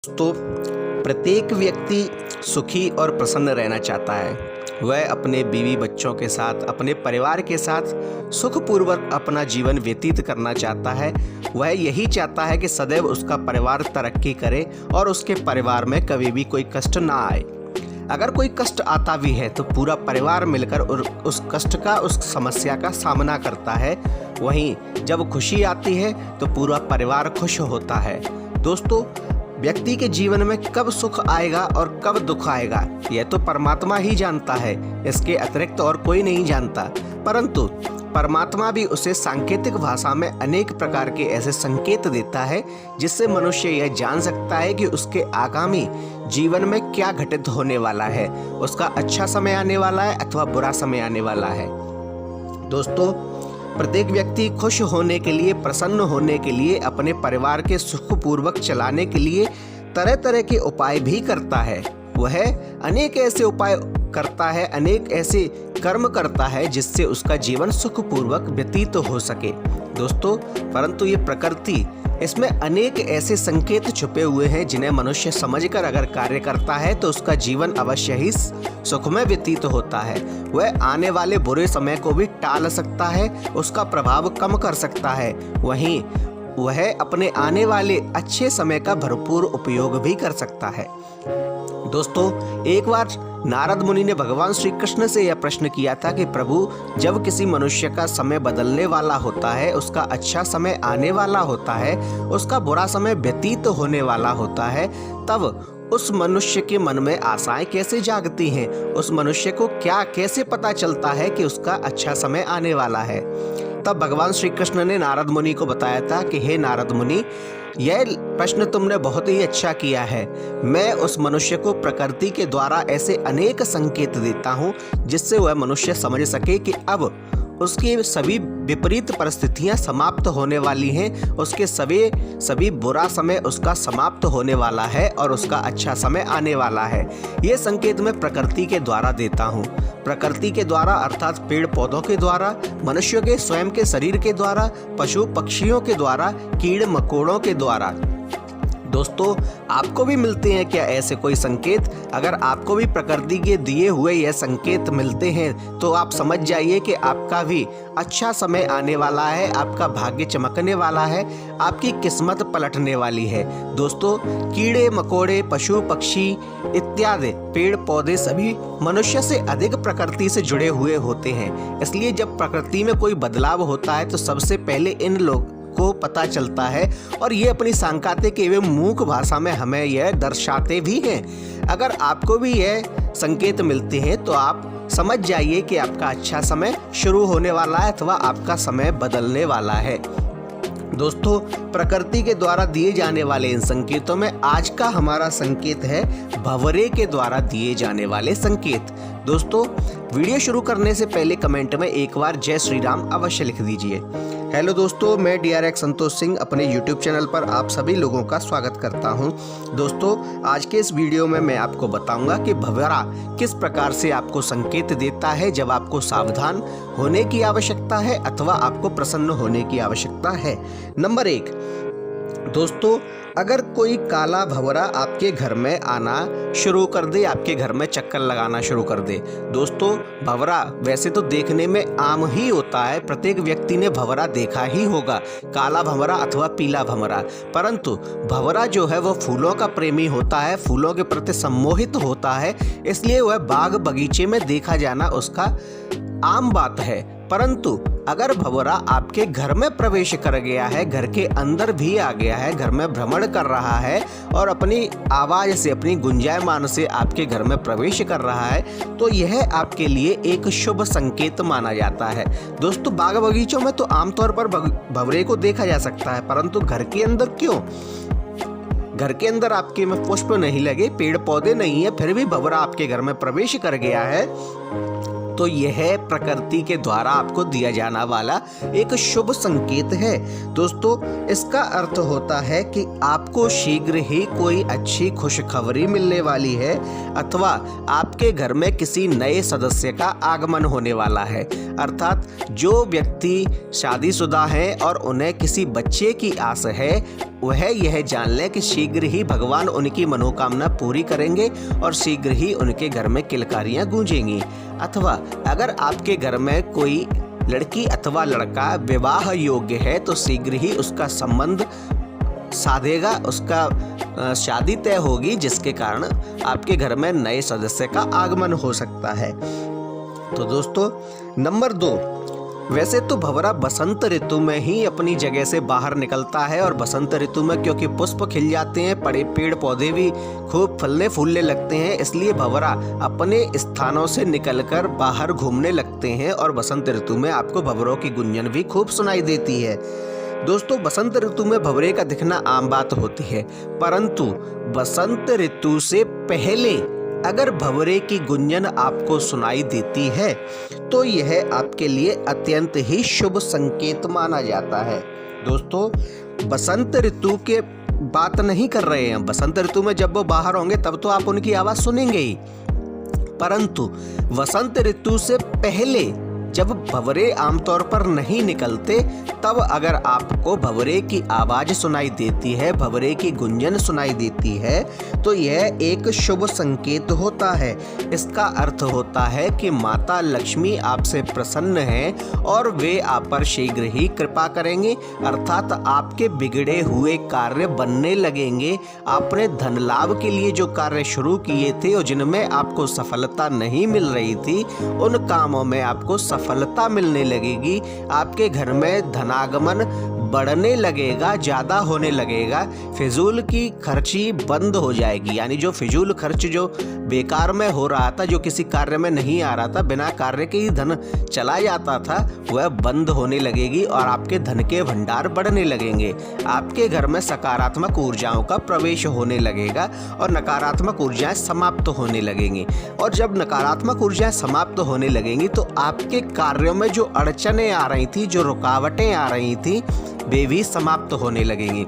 तो प्रत्येक व्यक्ति सुखी और प्रसन्न रहना चाहता है। वह अपने बीवी बच्चों के साथ, अपने परिवार के साथ सुखपूर्वक अपना जीवन व्यतीत करना चाहता है। वह यही चाहता है कि सदैव उसका परिवार तरक्की करे और उसके परिवार में कभी भी कोई कष्ट ना आए। अगर कोई कष्ट आता भी है तो पूरा परिवार मिलकर उस कष्ट का, उस समस्या का सामना करता है। वहीं जब खुशी आती है तो पूरा परिवार खुश होता है। दोस्तों, व्यक्ति के जीवन में कब सुख आएगा और कब दुख आएगा यह तो परमात्मा ही जानता है, इसके अतिरिक्त और कोई नहीं जानता। परंतु परमात्मा भी उसे सांकेतिक भाषा में अनेक प्रकार के ऐसे संकेत देता है जिससे मनुष्य यह जान सकता है कि उसके आगामी जीवन में क्या घटित होने वाला है, उसका अच्छा समय आने वाला है अथवा बुरा समय आने वाला है। दोस्तों, प्रत्येक व्यक्ति खुश होने के लिए, प्रसन्न होने के लिए, अपने परिवार के सुखपूर्वक चलाने के लिए तरह तरह के उपाय भी करता है। वह अनेक ऐसे उपाय करता है, अनेक ऐसे कर्म करता है जिससे उसका जीवन सुखपूर्वक व्यतीत हो सके। दोस्तों, परंतु ये प्रकृति, इसमें अनेक ऐसे संकेत छुपे हुए हैं जिन्हें मनुष्य समझकर अगर कार्य करता है तो उसका जीवन अवश्य ही सुखमय व्यतीत होता है। वह आने वाले बुरे समय को भी टाल सकता है, उसका प्रभाव कम कर सकता है। वहीं वह अपने आने वाले अच्छे समय का भरपूर उपयोग भी कर सकता है। दोस्तों, एक बार नारद मुनि ने भगवान श्री कृष्ण से यह प्रश्न किया था कि प्रभु, जब किसी मनुष्य का समय बदलने वाला होता है, उसका अच्छा समय आने वाला होता है, उसका बुरा समय व्यतीत होने वाला होता है, तब उस मनुष्य के मन में आशाएं कैसे जागती हैं? उस मनुष्य को क्या कैसे पता चलता है कि उसका अच्छा समय आने वाला है? तब भगवान श्री कृष्ण ने नारद मुनि को बताया था कि हे नारद मुनि, यह प्रश्न तुमने बहुत ही अच्छा किया है। मैं उस मनुष्य को प्रकृति के द्वारा ऐसे अनेक संकेत देता हूँ जिससे वह मनुष्य समझ सके कि अब उसकी सभी विपरीत परिस्थितियां समाप्त होने वाली हैं, उसके सभी बुरा समय उसका समाप्त होने वाला है और उसका अच्छा समय आने वाला है। ये संकेत मैं प्रकृति के द्वारा देता हूँ। प्रकृति के द्वारा अर्थात पेड़ पौधों के द्वारा, मनुष्यों के स्वयं के शरीर के द्वारा, पशु पक्षियों के द्वारा, कीड़े मकोड़ों के द्वारा। दोस्तों, आपको भी मिलते हैं क्या ऐसे कोई संकेत? अगर आपको भी प्रकृति के दिए हुए यह संकेत मिलते हैं तो आप समझ जाइए कि आपका भी अच्छा समय आने वाला है, आपका भाग्य चमकने वाला है, आपकी किस्मत पलटने वाली है। दोस्तों, कीड़े मकोड़े, पशु पक्षी इत्यादि पेड़ पौधे सभी मनुष्य से अधिक प्रकृति से जुड़े हुए होते हैं। इसलिए जब प्रकृति में कोई बदलाव होता है तो सबसे पहले इन लोग को पता चलता है और ये अपनी सांकेतिक एवं मूक भाषा में हमें यह दर्शाते भी हैं। अगर आपको भी यह संकेत मिलते हैं तो आप समझ जाइए कि आपका अच्छा समय शुरू होने वाला है अथवा आपका समय बदलने वाला है। दोस्तों, प्रकृति के द्वारा दिए जाने वाले इन संकेतों में आज का हमारा संकेत है भंवरे के द्वारा दिए जाने वाले संकेत। दोस्तों, वीडियो शुरू करने से पहले कमेंट में एक बार जय श्री राम अवश्य लिख दीजिए। हेलो दोस्तों, मैं DRX संतोष सिंह अपने YouTube चैनल पर आप सभी लोगों का स्वागत करता हूं। दोस्तों, आज के इस वीडियो में मैं आपको बताऊंगा कि भंवरा किस प्रकार से आपको संकेत देता है जब आपको सावधान होने की आवश्यकता है अथवा आपको प्रसन्न होने की आवश्यकता है। नंबर 1, दोस्तों, अगर कोई काला भंवरा आपके घर में आना शुरू कर दे, आपके घर में चक्कर लगाना शुरू कर दे। दोस्तों, भंवरा वैसे तो देखने में आम ही होता है, प्रत्येक व्यक्ति ने भंवरा देखा ही होगा, काला भंवरा अथवा पीला भंवरा। परंतु भंवरा जो है वह फूलों का प्रेमी होता है, फूलों के प्रति सम्मोहित होता है, इसलिए वह बाग बगीचे में देखा जाना उसका आम बात है। परंतु अगर भंवरा आपके घर में प्रवेश कर गया है, घर के अंदर भी आ गया है, घर में भ्रमण कर रहा है और अपनी आवाज से, अपनी गुंजायमान से आपके घर में प्रवेश कर रहा है, तो यह आपके लिए एक शुभ संकेत माना जाता है। दोस्तों, बाग बगीचों में तो आमतौर पर भंवरे को देखा जा सकता है, परंतु घर के अंदर क्यों? घर के अंदर आपके में पुष्प नहीं लगे, पेड़ पौधे नहीं है, फिर भी भंवरा आपके घर में प्रवेश कर गया है, तो यह प्रकृति के द्वारा आपको दिया जाने वाला एक शुभ संकेत है। दोस्तों, इसका अर्थ होता है कि आपको शीघ्र ही कोई अच्छी खुशखबरी मिलने वाली है अथवा आपके घर में किसी नए सदस्य का आगमन होने वाला है। अर्थात जो व्यक्ति शादीशुदा हैं और उन्हें किसी बच्चे की आस है, वह यह जान ले कि शीघ्र ही भगवान उनकी मनोकामना पूरी करेंगे और शीघ्र ही उनके घर में किलकारियां गूंजेंगी। अथवा अगर आपके घर में कोई लड़की अथवा लड़का विवाह योग्य है तो शीघ्र ही उसका संबंध साधेगा, उसका शादी तय होगी, जिसके कारण आपके घर में नए सदस्य का आगमन हो सकता है। तो दोस्तों नंबर 2, वैसे तो भंवरा बसंत ऋतु में ही अपनी जगह से बाहर निकलता है और बसंत ऋतु में क्योंकि पुष्प खिल जाते हैं, पेड़ पौधे भी खूब फलने फूलने लगते हैं, इसलिए भंवरा अपने स्थानों से निकलकर बाहर घूमने लगते हैं और बसंत ऋतु में आपको भंवरों की गुंजन भी खूब सुनाई देती है। दोस्तों बसंत ऋतु में भंवरे का दिखना आम बात होती है, परंतु बसंत ऋतु से पहले अगर भंवरे की गुंजन आपको सुनाई देती है तो यह आपके लिए अत्यंत ही शुभ संकेत माना जाता है। दोस्तों बसंत ऋतु के बात नहीं कर रहे हैं, बसंत ऋतु में जब वो बाहर होंगे तब तो आप उनकी आवाज सुनेंगे ही, परंतु वसंत ऋतु से पहले जब भंवरे आमतौर पर नहीं निकलते तब अगर आपको भंवरे की आवाज सुनाई देती है, भंवरे की गुंजन सुनाई देती है तो यह एक शुभ संकेत होता है। इसका अर्थ होता है कि माता लक्ष्मी आपसे प्रसन्न हैं और वे आप पर शीघ्र ही कृपा करेंगे, अर्थात आपके बिगड़े हुए कार्य बनने लगेंगे। आपने धन लाभ के लिए जो कार्य शुरू किए थे और जिनमें आपको सफलता नहीं मिल रही थी, उन कामों में आपको सफलता मिलने लगेगी। आपके घर में धनागमन बढ़ने लगेगा, ज़्यादा होने लगेगा, फिजूल की खर्ची बंद हो जाएगी। यानी जो फिजूल खर्च जो बेकार में हो रहा था, जो किसी कार्य में नहीं आ रहा था, बिना कार्य के ही धन चला जाता था, वह बंद होने लगेगी और आपके धन के भंडार बढ़ने लगेंगे। आपके घर में सकारात्मक ऊर्जाओं का प्रवेश होने लगेगा और नकारात्मक ऊर्जाएं समाप्त होने लगेंगी। और जब नकारात्मक ऊर्जाएं समाप्त होने लगेंगी तो आपके कार्यों में जो अड़चनें आ रही थी, जो रुकावटें आ रही थी, वे भी समाप्त होने लगेंगी।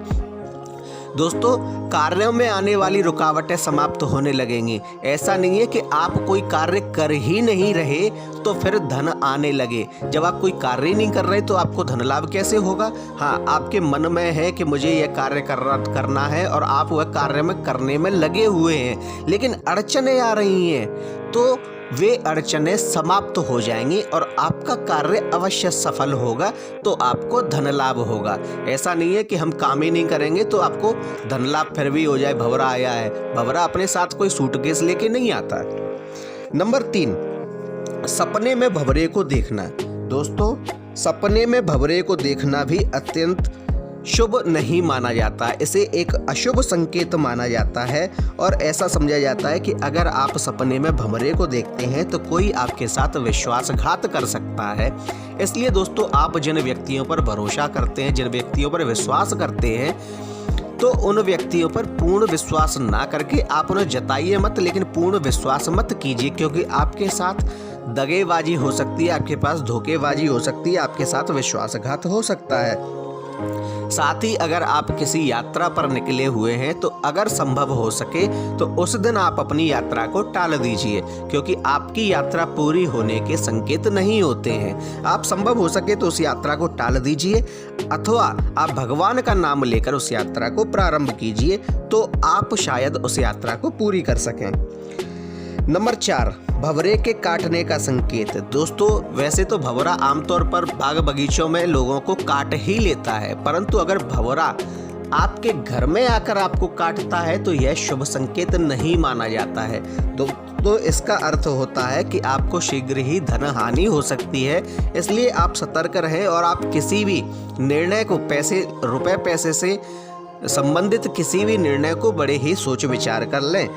दोस्तों कार्यों में आने वाली रुकावटें समाप्त होने लगेंगी। ऐसा नहीं है कि आप कोई कार्य कर ही नहीं रहे तो फिर धन आने लगे। जब आप कोई कार्य ही नहीं कर रहे तो आपको धन लाभ कैसे होगा? हाँ, आपके मन में है कि मुझे यह कार्य करना है और आप वह कार्य में करने में लगे हुए हैं, लेकिन अड़चनें आ रही हैं तो वे अड़चनें समाप्त हो जाएंगी और आपका कार्य अवश्य सफल होगा, तो आपको धन लाभ होगा। ऐसा नहीं है कि हम काम ही नहीं करेंगे तो आपको धन लाभ फिर भी हो जाए। भंवरा आया है, भंवरा अपने साथ कोई सूटकेस लेके नहीं आता। नंबर 3, सपने में भंवरे को देखना। दोस्तों सपने में भंवरे को देखना भी अत्यंत शुभ नहीं माना जाता है, इसे एक अशुभ संकेत माना जाता है और ऐसा समझा जाता है कि अगर आप सपने में भंवरे को देखते हैं तो कोई आपके साथ विश्वासघात कर सकता है। इसलिए दोस्तों आप जिन व्यक्तियों पर भरोसा करते हैं, जिन व्यक्तियों पर विश्वास करते हैं, तो उन व्यक्तियों पर पूर्ण विश्वास ना करके आप उन्हें जताइए मत, लेकिन पूर्ण विश्वास मत कीजिए, क्योंकि आपके साथ दगेबाजी हो सकती है, आपके पास धोखेबाजी हो सकती है, आपके साथ विश्वासघात हो सकता है। साथ ही अगर आप किसी यात्रा पर निकले हुए हैं तो अगर संभव हो सके तो उस दिन आप अपनी यात्रा को टाल दीजिए, क्योंकि आपकी यात्रा पूरी होने के संकेत नहीं होते हैं। आप संभव हो सके तो उस यात्रा को टाल दीजिए अथवा आप भगवान का नाम लेकर उस यात्रा को प्रारंभ कीजिए, तो आप शायद उस यात्रा को पूरी कर सकें। नंबर 4, भंवरे के काटने का संकेत। दोस्तों वैसे तो भंवरा आमतौर पर बाग बगीचों में लोगों को काट ही लेता है, परंतु अगर भंवरा आपके घर में आकर आपको काटता है तो यह शुभ संकेत नहीं माना जाता है। तो इसका अर्थ होता है कि आपको शीघ्र ही धन हानि हो सकती है, इसलिए आप सतर्क रहें और आप किसी भी निर्णय को रुपए पैसे से संबंधित किसी भी निर्णय को बड़े ही सोच विचार कर लें।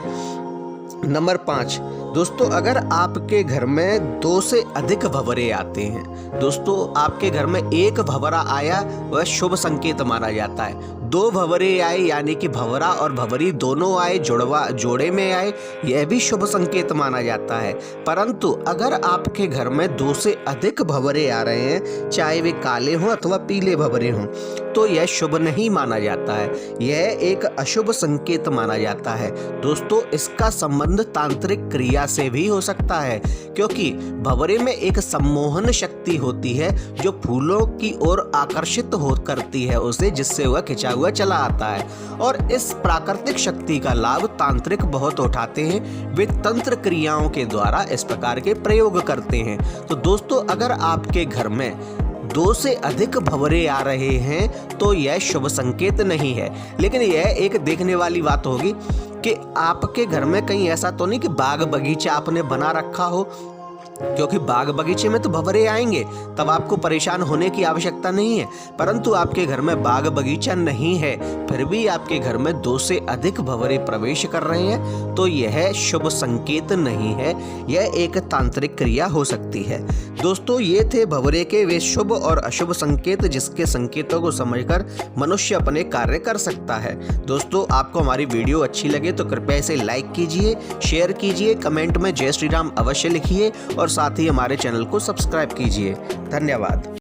नंबर 5, दोस्तों अगर आपके घर में 2 से अधिक भंवरे आते हैं, दोस्तों आपके घर में एक भंवरा आया वह शुभ संकेत माना जाता है। 2 भंवरे आए यानी कि भंवरा और भंवरी दोनों आए, जोड़े में आए, यह भी शुभ संकेत माना जाता है। परंतु अगर आपके घर में 2 से अधिक भंवरे आ रहे हैं, चाहे वे काले हों अथवा पीले भंवरे हों, तो यह शुभ नहीं माना जाता है, यह एक अशुभ संकेत माना जाता है। दोस्तों इसका संबंध तांत्रिक क्रिया क्रिया से भी हो सकता है, क्योंकि भंवरे में एक सम्मोहन शक्ति होती है जो फूलों की ओर आकर्षित हो करती है उसे, जिससे वह खिंचा हुआ चला आता है। और इस प्राकृतिक शक्ति का लाभ तांत्रिक बहुत उठाते हैं। वे तंत्र क्रियाओं के द्वारा इस प्रकार के प्रयोग करते हैं। तो दोस्तों, अगर आपके घर में 2 से अधिक भंवरे आ रहे हैं तो यह शुभ संकेत नहीं है। लेकिन यह एक देखने वाली बात होगी कि आपके घर में कहीं ऐसा तो नहीं कि बाग बगीचा आपने बना रखा हो, क्योंकि बाग बगीचे में तो भंवरे आएंगे, तब आपको परेशान होने की आवश्यकता नहीं है। परंतु आपके घर में बाग बगीचा नहीं है, फिर भी आपके घर में 2 से अधिक भंवरे प्रवेश कर रहे हैं, तो यह शुभ संकेत नहीं है, यह एक तांत्रिक क्रिया हो सकती है। दोस्तों, ये थे भंवरे के वे शुभ और अशुभ संकेत, जिसके संकेतों को समझकर मनुष्य अपने कार्य कर सकता है। दोस्तों, आपको हमारी वीडियो अच्छी लगे तो कृपया इसे लाइक कीजिए, शेयर कीजिए, कमेंट में जय श्री राम अवश्य लिखिए और साथ ही हमारे चैनल को सब्सक्राइब कीजिए। धन्यवाद।